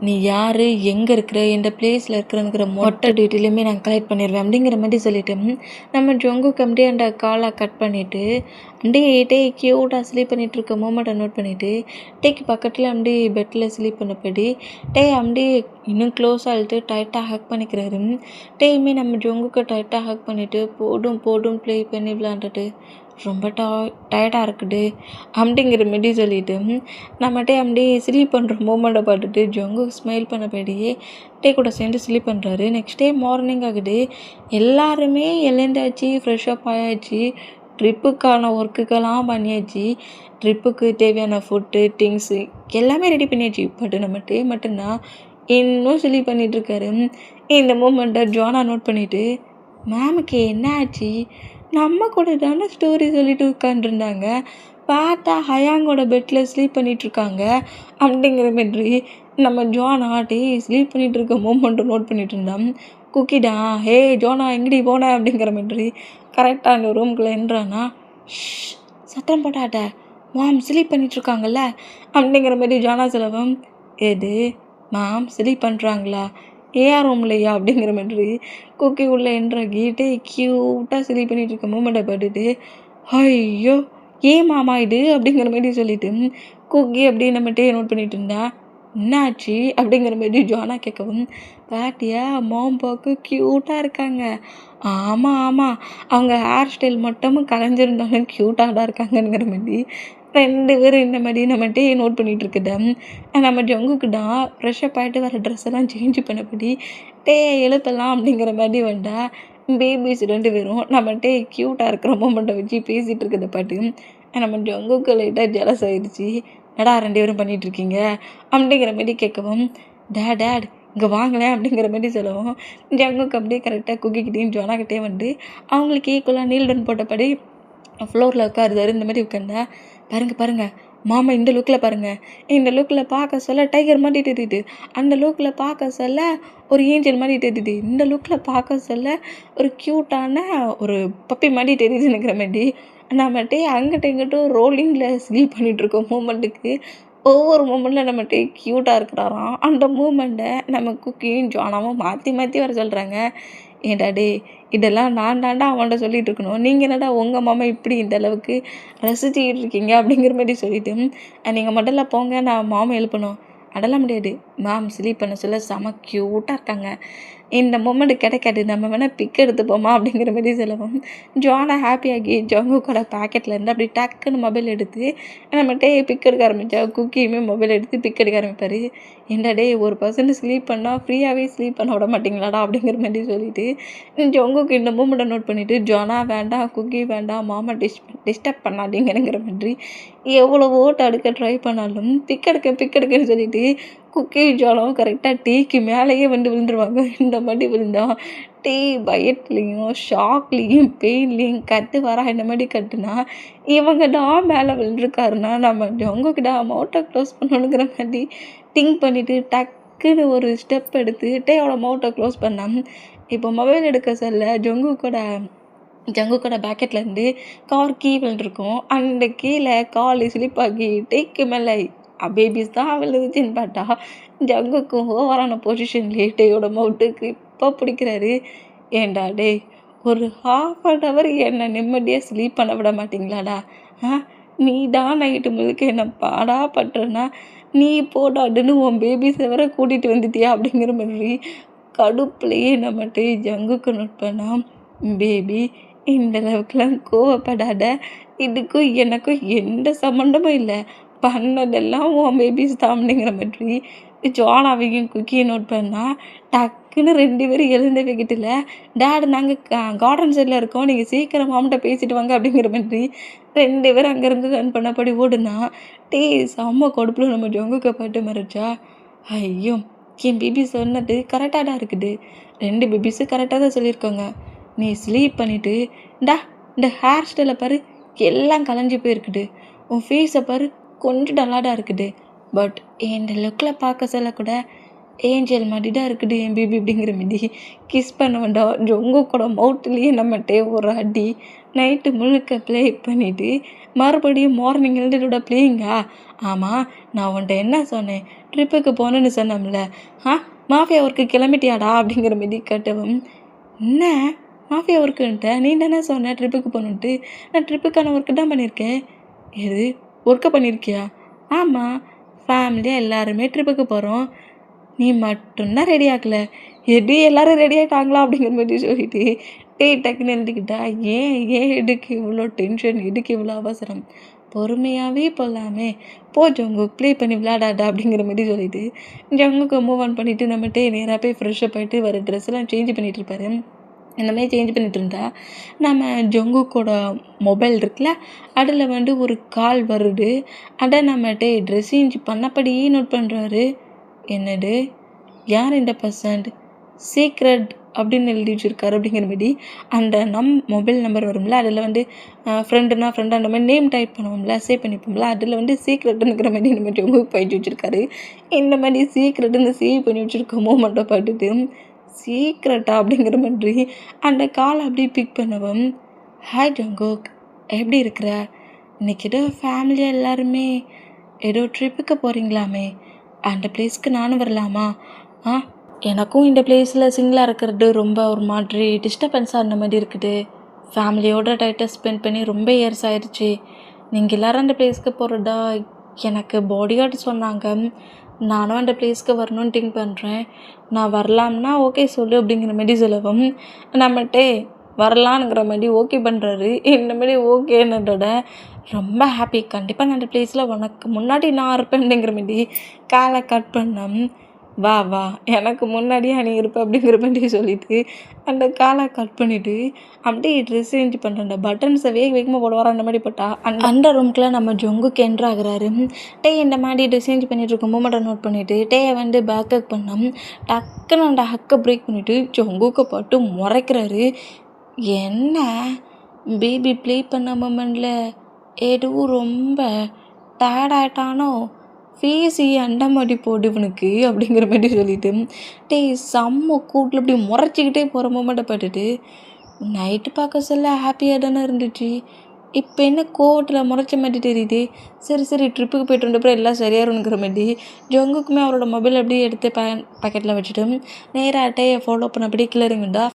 நீ யார் எங்கே இருக்கிற எந்த பிளேஸில் இருக்கிறங்கிற மொட்டை டீட்டெயிலுமே நான் கலெக்ட் பண்ணிடுவேன் அப்படிங்கிற மாதிரி சொல்லிவிட்டு நம்ம ஜொங்குக்கு அப்படியே அந்த காலை கட் பண்ணிவிட்டு அப்படியே க்யூட்டாக ஸ்லீப் பண்ணிகிட்டு இருக்க மூமெண்ட்டை நோட் பண்ணிவிட்டு பக்கத்தில் அப்படியே பெட்டில் ஸ்லீப் பண்ணபடி அப்படியே இன்னும் க்ளோஸ் ஆகிட்டு டைட்டாக ஹக் பண்ணிக்கிறாரு. டேயுமே நம்ம ஜொங்குக்கு டைட்டாக ஹக் பண்ணிவிட்டு போடும் ப்ளே பண்ணி விளாண்டுட்டு ரொம்ப டயர்டாக இருக்குது அப்படிங்கிற மாரி சொல்லிவிட்டு நம்மகிட்டே அப்படியே ஸ்லீப் பண்ணுற மூமெண்ட்டை பார்த்துட்டு ஜொங்கு ஸ்மைல் பண்ணபடியே கூட சேர்ந்து ஸ்லீப் பண்ணுறாரு. நெக்ஸ்ட் டே மார்னிங் ஆகுது, எல்லாருமே எழுந்தாச்சு, ஃப்ரெஷ்ஷப் ஆயாச்சு, ட்ரிப்புக்கான ஒர்க்குக்கெல்லாம் பண்ணியாச்சு, ட்ரிப்புக்கு தேவையான ஃபுட்டு திங்ஸு எல்லாமே ரெடி பண்ணியாச்சு. பட் நம்ம மட்டும்தான் இன்னும் ஸ்லீப் பண்ணிகிட்ருக்காரு. இந்த மூமெண்ட்டை ஜோனா நோட் பண்ணிவிட்டு மேமுக்கு என்ன ஆச்சு, நம்ம கூட தானே ஸ்டோரி சொல்லிட்டு உட்காந்துருந்தாங்க, பார்த்தா ஹயாங்கோட பெட்டில் ஸ்லீப் பண்ணிகிட்ருக்காங்க அப்படிங்கிற மாதிரி நம்ம ஜோனா ஸ்லீப் பண்ணிகிட்டு இருக்க மூமெண்ட்டை நோட் பண்ணிகிட்டு இருந்தான். குக்கிடா ஹே ஜோனா எங்கடி போன அப்படிங்கிற மாதிரி கரெக்டாக அந்த ரூம்குள்ளே என்றானா சத்தம் போட்டாட்ட மாம் ஸ்லீப் பண்ணிகிட்ருக்காங்கல்ல அப்படிங்கிற மாதிரி ஜோனா சொல்லவும் எது மாம் ஸ்லீப் பண்ணுறாங்களா ஏஆர் ரூம்லையா அப்படிங்கிற மாதிரி குக்கி உள்ளே என்றாகி க்யூட்டாக ஸ்லீப் பண்ணிகிட்டு இருக்க மூமெண்ட்டை பார்த்துட்டு ஐயோ ஏன் மாமா இது அப்படிங்கிற மாதிரி சொல்லிவிட்டு குக்கி அப்படியே நம்ம நோட் பண்ணிகிட்டு இருந்தா என்னாச்சு அப்படிங்கிற மாதிரி ஜோனா கேட்கவும் பாட்டியா மாம் பார்க்க க்யூட்டாக இருக்காங்க. ஆமாம் அவங்க ஹேர் ஸ்டைல் மட்டும் கலைஞ்சிருந்தாலும் க்யூட்டாக தான் இருக்காங்கங்கிற மாதிரி 2 பேரும் இந்த மாதிரி நம்ம நோட் பண்ணிகிட்டு இருக்குதா. நம்ம ஜொங்குக்கு தான் ஃப்ரெஷ்ஷப் ஆகிட்டு வர ட்ரெஸ் எல்லாம் சேஞ்ச் பண்ணபடி எழுப்பலாம் அப்படிங்கிற மாதிரி வந்தா பேபிஸ் 2 பேரும் நம்ம க்யூட்டாக இருக்கிற மூமெண்ட்டை வச்சு பேசிகிட்டு இருக்கிறத பாட்டு நம்ம ஜொங்குக்கு லைட்டாக ஜெலஸ் ஆகிடுச்சு. நடா 2 பேரும் பண்ணிகிட்ருக்கீங்க அப்படிங்கிற மாதிரி கேட்கவும் டேட் இங்கே வாங்கலேன் அப்படிங்கிற மாதிரி சொல்லவும் ஜங்குக்கு அப்படியே கரெக்டாக குக்கிக்கிட்டேயும் ஜோனாக்கிட்டே வந்து அவங்களுக்கு ஈக்குவலாக நீல் டவுன் போட்டபடி ஃப்ளோரில் உட்காருதாரு. இந்த மாதிரி உட்காந்தா பாருங்கள் மாமா இந்த லுக்கில் பாருங்கள், இந்த லுக்கில் பார்க்க சொல்ல டைகர் மாதிரி தெரியுது, அந்த லுக்கில் பார்க்க சொல்ல ஒரு ஏஞ்சல் மாதிரி தெரியுது, இந்த லுக்கில் பார்க்க சொல்ல ஒரு க்யூட்டான ஒரு பப்பி மாதிரி தெரியுதுன்னுங்கிற மாதிரி நம்மகிட்டே அங்கிட்ட இங்கிட்டும் ரோலிங்கில் ஸ்லீப் பண்ணிகிட்ருக்கோம் மூமெண்ட்டுக்கு. ஒவ்வொரு மூமெண்ட்டில் நம்மகிட்ட க்யூட்டாக இருக்கிறாராம். அந்த மூமெண்ட்டை நம்ம குக்கியும் ஜானாவும் மாற்றி மாற்றி வர சொல்கிறாங்க. ஏன்டா டேய், இதெல்லாம் நான் தாண்டா அவன்கிட்ட சொல்லிட்டு இருக்கணும், நீங்கள் என்னடா உங்கள் மாமா இப்படி இந்த அளவுக்கு ரசிச்சுக்கிட்டு இருக்கீங்க அப்படிங்கிற மாதிரி சொல்லிவிட்டு, நீங்கள் முதல்ல போங்க, நான் மாமா எழுப்பணும். அதெல்லாம் முடியாது, மேம் ஸ்லீப் பண்ண சொல்ல செம க்யூட்டாக இருக்காங்க, இந்த மொமெண்ட் கிடைக்காது, நம்ம வேணால் பிக் எடுத்துப்போமா அப்படிங்கிற மாதிரி சொல்லவும் ஜானை ஹாப்பியாகி ஜங்குக்கோட பேக்கெட்லேருந்து அப்படி டக்குன்னு மொபைல் எடுத்து நம்மகிட்டே பிக் எடுக்க ஆரம்பித்தா குக்கியுமே மொபைல் எடுத்து பிக் எடுக்க ஆரம்பிப்பார். என்னடா டே, ஒரு பர்சன்ட் ஸ்லீப் பண்ணால் ஃப்ரீயாகவே ஸ்லீப் பண்ண விட மாட்டிங்களாடா அப்படிங்கிற மாதிரி சொல்லிவிட்டு ஜங்குக்கு இந்த மூமெண்ட்டை நோட் பண்ணிவிட்டு ஜானா வேண்டாம், குக்கி வேண்டாம், மாமா டிஸ்டர்ப் பண்ணாதீங்கிற மாதிரி எவ்வளவோ தடுக்க ட்ரை பண்ணாலும் பிக் எடுக்கன்னு சொல்லிட்டு குக்கி ஜானும் கரெக்டாக டீக்கு மேலேயே வந்து விழுந்துருவாங்க. இந்த மாதிரி விழுந்தா டீ பயத்துலேயும் ஷாக்லேயும் பெயின்லேயும் கட்டு வரா இந்த மாதிரி கட்டுனா இவங்க தான் மேலே விழுந்துருக்காருன்னா நம்ம ஜங்குக்கிட்ட மவுட்டை க்ளோஸ் பண்ணணுங்கிற மாதிரி திங்க் பண்ணிவிட்டு டக்குன்னு ஒரு ஸ்டெப் எடுத்து டேயோட மவுட்டை க்ளோஸ் பண்ணால் இப்போ மொபைல் எடுக்க சொல்ல ஜங்குக்கோட பேக்கெட்லேருந்து கார் கீ விழுந்துருக்கும். அந்த கீழே கால் ஸ்லிப் ஆகி டேக்கு மேலே பேபிஸ் தான் விழுந்துச்சின்னு பார்த்தா ஜங்குக்கும் ஓவரான பொசிஷன்லேயே டேயோட மவுட்டுக்கு இப்போ பிடிக்கிறாரு. ஏண்டா டே, ஒரு ½ என்னை நிம்மதியாக ஸ்லீப் பண்ண விட மாட்டிங்களாடா? நீ தான் நைட்டு முழுக்க என்னை பாடா பட்டுறனா, நீ போடாடுன்னு உன் பேபிஸை வர கூட்டிகிட்டு வந்துட்டியா அப்படிங்கிற மாதிரி கடுப்புலையே நம்மகிட்ட ஜங்குக்கு நோட் பண்ணா, பேபி இந்த அளவுக்குலாம் கோவப்படாத, இதுக்கும் எனக்கும் எந்த சம்மந்தமும் இல்லை, பண்ணதெல்லாம் உன் பேபிஸ் தான் அப்படிங்கிற மாதிரி ஜானாவையும் குக்கியும் நோட் பண்ணால் டக்குன்னு 2 பேரும் எழுந்த வைக்கிட்டில் டேடு நாங்கள் கார்டன் சைடில் இருக்கோம், நீங்கள் சீக்கிரம் மாமன்ட்ட பேசிட்டு வாங்க அப்படிங்கிற மாதிரி 2 பேரும் அங்கேருந்து ரன் பண்ணபடி ஓடுனா டீ செம்ம கொடுப்பில் நம்ம ஜொங்குக்க பாட்டு மறைச்சா. ஐயோ, என் பேபி சொன்னது கரெக்டாக தான் இருக்குது, 2 பேபிஸும் கரெக்டாக தான் சொல்லியிருக்கோங்க, நீ ஸ்லீப் பண்ணிவிட்டு இந்த ஹேர் ஸ்டைலை பாரு எல்லாம் கலைஞ்சி போயிருக்குது, உன் ஃபேஸை பாரு கொஞ்சம் டல்லாடாக இருக்குது, பட் இந்த லுக்கில் பார்க்க சொல்ல கூட ஏஞ்சல் மாதிரி தான் இருக்குது என் பேபி அப்படிங்கிற மாதிரி கிஸ் பண்ண வேண்டாம். ஜொங்குக்கோட மவுத்துலேயே நம்மகிட்டே ஒரு அடி நைட்டு முழுக்க ப்ளே பண்ணிவிட்டு மறுபடியும் மார்னிங் எழுந்தோட ப்ளேயிங்கா. ஆமாம், நான் உன்ட்ட என்ன சொன்னேன், ட்ரிப்புக்கு போகணுன்னு சொன்னோம்ல, மாஃபியா ஒர்க்கு கிளம்பிட்டியாடா அப்படிங்கிற மாதிரி கேட்டவும், என்ன மாஃபியா ஒர்க்குன்ட்ட நீ தானே சொன்ன ட்ரிப்புக்கு போகணுன்ட்டு, நான் ட்ரிப்புக்கான ஒர்க்கு தான் பண்ணியிருக்கேன். எது ஒர்க்கை பண்ணியிருக்கியா? ஆமாம், ஃபேமிலியாக எல்லாருமே ட்ரிப்புக்கு போகிறோம், நீ மட்டும்தான் ரெடி ஆகலை, எப்படி எல்லோரும் ரெடி ஆகிட்டாங்களா அப்படிங்கிற மாதிரி சொல்லிட்டு டக்குன்னு எழுதிக்கிட்டா. ஏன் எதுக்கு இவ்வளோ டென்ஷன், எதுக்கு இவ்வளோ அவசரம், பொறுமையாகவே போகலாமே, போ ஜங்கு ப்ளே பண்ணி விளையாடாடா அப்படிங்கிற மாதிரி சொல்லிவிட்டு ஜங்குக்கு மூவ் ஆன் பண்ணிவிட்டு நம்மகிட்டே நேராக போய் ஃப்ரெஷ்ஷப் ஆகிட்டு வர ட்ரெஸ்லாம் சேஞ்ச் பண்ணிகிட்டு இருப்பாரு. இந்த மாதிரி சேஞ்ச் பண்ணிகிட்டு இருந்தா நம்ம ஜங்குக்கோட மொபைல் இருக்குல்ல, அதில் வந்து ஒரு கால் வருது. அதை நம்மகிட்ட ட்ரெஸ் சேஞ்ச் பண்ணப்படியே நோட் பண்ணுறாரு. என்னது, யார் இந்த பர்சன்ட், சீக்ரெட் அப்படின்னு எழுதி வச்சுருக்காரு அப்படிங்கிற மாதிரி அந்த மொபைல் நம்பர் வரும்ல, அதில் வந்து ஃப்ரெண்டுனா ஃப்ரெண்டு அந்த மாதிரி நேம் டைப் பண்ணுவோம்ல, சேவ் பண்ணிப்போம்ல, அதில் வந்து சீக்ரெட்டுங்கிற மாதிரி இந்த மாதிரி ஜங்குக்கு பயிற்சி வச்சுருக்காரு. இந்த மாதிரி சீக்ரெட்டுன்னு சேவ் பண்ணி வச்சுருக்கோமோ மட்டும் பார்த்துட்டு சீக்ரெட்டா அப்படிங்கிற மாதிரி அந்த காலை அப்படியே பிக் பண்ணவும், ஹாய் ஜங்குக், எப்படி இருக்கிற, இன்றைக்கி ஏதோ ஃபேமிலியாக எல்லாருமே ஏதோ ட்ரிப்புக்கு போகிறீங்களாமே, அந்த பிளேஸ்க்கு நானும் வரலாமா? எனக்கும் இந்த பிளேஸில் சிங்கிளாக இருக்கிறது ரொம்ப ஒரு மாதிரி டிஸ்டர்பன்ஸாக இருந்த மாதிரி இருக்குது, ஃபேமிலியோட டைட்டாக ஸ்பெண்ட் பண்ணி ரொம்ப இயர்ஸ் ஆயிடுச்சு, நீங்கள் எல்லோரும் அந்த பிளேஸ்க்கு போகிறதா எனக்கு பாடிகார்டு சொன்னாங்க, நானும் அந்த பிளேஸ்க்கு வரணும்னு திங்க் பண்ணுறேன், நான் வரலாம்னா ஓகே சொல்லு அப்படிங்கிற மாதிரி சொல்லவும் நம்மகிட்டே வரலான்ங்கிற மாதிரி ஓகே பண்ணுறாரு. இந்த மாதிரி ஓகேன்றத ரொம்ப ஹாப்பி, கண்டிப்பாக நான் அந்த பிளேஸில் உனக்கு முன்னாடி நான் இருப்பேன் அப்படிங்கிற மாதிரி காலை கட் பண்ணேன். வா வா, எனக்கு முன்னாடியே நீ இருப்ப அப்படிங்கிற மாதிரி சொல்லிவிட்டு அந்த காலை கட் பண்ணிவிட்டு அப்படியே ட்ரெஸ் சேஞ்ச் பண்ணுற அந்த பட்டன்ஸை வேகமாக போட வர அந்த மாதிரி போட்டா அந்த ரூம்குள்ளே நம்ம ஜங்குக்கு என்ட்ரு ஆகுறாரு. டே இந்த மாதிரி ட்ரெஸ் சேஞ்ச் பண்ணிகிட்டு இருக்கும் மூமெண்ட்டை நோட் பண்ணிவிட்டு டேயை வந்து பேக் ஹக் பண்ணோம். டக்குன்னு அந்த ஹக்கை பிரேக் பண்ணிவிட்டு ஜங்குக்கை பாட்டு முறைக்கிறாரு. என்ன பேபி ப்ளே பண்ண மூமெண்ட்டில் எதுவும் ரொம்ப டயர்ட் ஆகிட்டானோ ஃபேஸ் அண்ட மாட்டி போட்டு இவனுக்கு அப்படிங்கிற மாதிரி சொல்லிட்டு டேய் செம்ம கூட்டில் இப்படி முறைச்சிக்கிட்டே போகிற மொமெண்ட்டை பார்த்துட்டு நைட்டு பார்க்க சொல்ல ஹாப்பியாக தானே இருந்துச்சு. இப்போ என்ன கோவத்தில் முறைச்ச மாதிரி தெரியுது. சரி ட்ரிப்புக்கு போய்ட்டு வந்தப்பறம் எல்லாம் சரியாயிருங்கிற மாதிரி ஜங்குக்குமே அவரோட மொபைல் அப்படியே எடுத்து பாக்கெட்டில் வச்சுட்டு நேராக அட்டையை ஃபாலோ பண்ண அப்படியே கீழே இறங்கி வந்தா